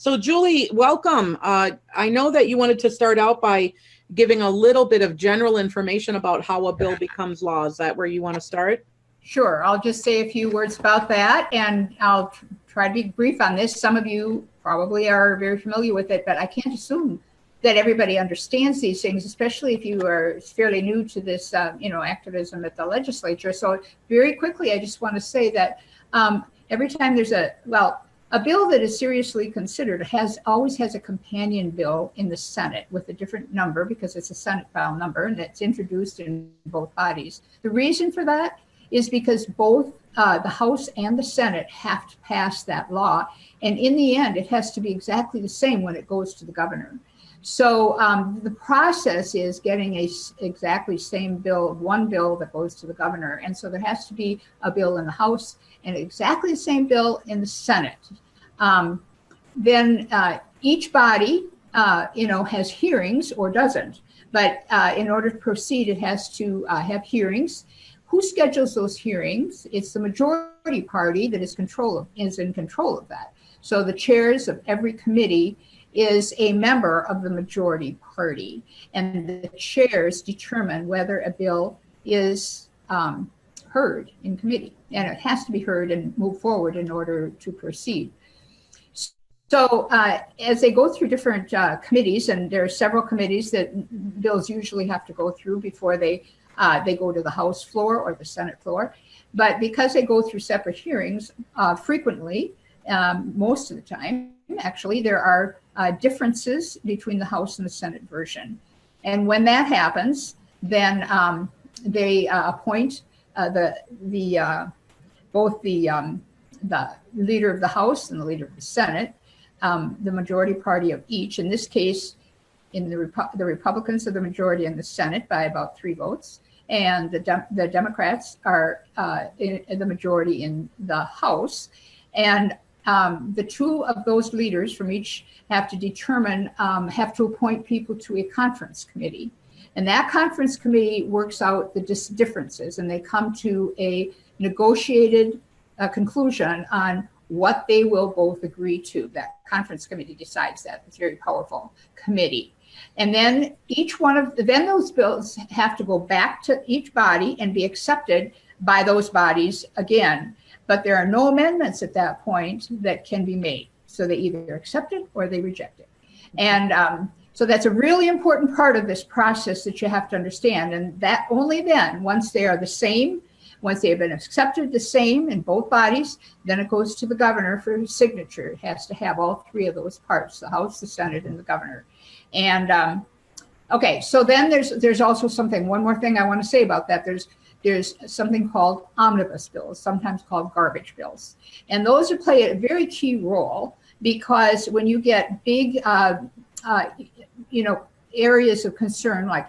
So Julie, welcome. I know that you wanted to start out by giving a little bit of general information about how a bill becomes law. Is that where you want to start? Sure. I'll just say a few words about that, and I'll try to be brief on this. Some of you probably are very familiar with it, but I can't assume that everybody understands these things, especially if you are fairly new to this, activism at the legislature. So very quickly, I just want to say that every time there's a bill that is seriously considered always has a companion bill in the Senate with a different number because it's a Senate file number and it's introduced in both bodies. The reason for that is because both the House and the Senate have to pass that law. And in the end, it has to be exactly the same when it goes to the governor. So the process is getting exactly same bill, one bill that goes to the governor. And so there has to be a bill in the House and exactly the same bill in the Senate. Then each body, has hearings or doesn't. But in order to proceed, it has to have hearings. Who schedules those hearings? It's the majority party that is in control of that. So the chairs of every committee is a member of the majority party, and the chairs determine whether a bill is heard in committee, and it has to be heard and move forward in order to proceed. So as they go through different committees, and there are several committees that bills usually have to go through before they go to the House floor or the Senate floor, but because they go through separate hearings frequently, most of the time, actually, there are differences between the House and the Senate version. And when that happens, then they appoint both the leader of the House and the leader of the Senate, the majority party of each. In this case, in the Republicans are the majority in the Senate by about 3 votes, and the Democrats are in the majority in the House. And the 2 of those leaders from each have to appoint people to a conference committee. And that conference committee works out the differences, and they come to a negotiated conclusion on what they will both agree to. That conference committee decides that. It's a very powerful committee. And then then those bills have to go back to each body and be accepted by those bodies again. But there are no amendments at that point that can be made. So they either accept it or they reject it. And so that's a really important part of this process that you have to understand. And that only then, once they are the same, once they have been accepted the same in both bodies, then it goes to the governor for his signature. It has to have all 3 of those parts, the House, the Senate, and the governor. And okay, so then there's also one more thing I want to say about that. There's something called omnibus bills, sometimes called garbage bills. And those play a very key role because when you get big, areas of concern like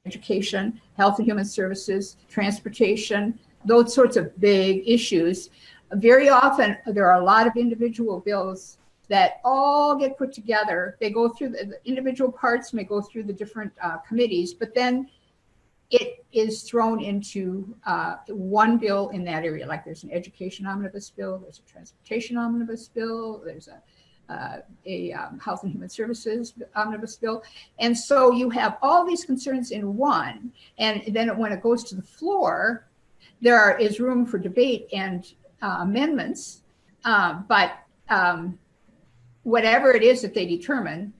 education, health and human services, transportation, those sorts of big issues, very often there are a lot of individual bills that all get put together. They go through the individual parts, may go through the different committees, but then it is thrown into one bill in that area. Like there's an education omnibus bill, there's a transportation omnibus bill, there's a health and human services omnibus bill. And so you have all these concerns in one, and then when it goes to the floor, there is room for debate and amendments, but whatever it is that they determine,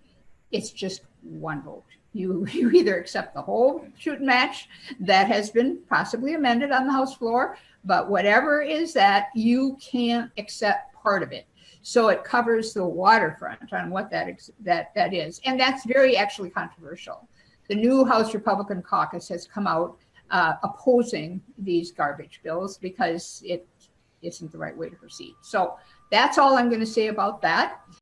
it's just one vote. You either accept the whole shoot and match that has been possibly amended on the House floor, but whatever is that, you can't accept part of it. So it covers the waterfront on what that is. And that's very actually controversial. The new House Republican caucus has come out opposing these garbage bills because it isn't the right way to proceed. So that's all I'm going to say about that.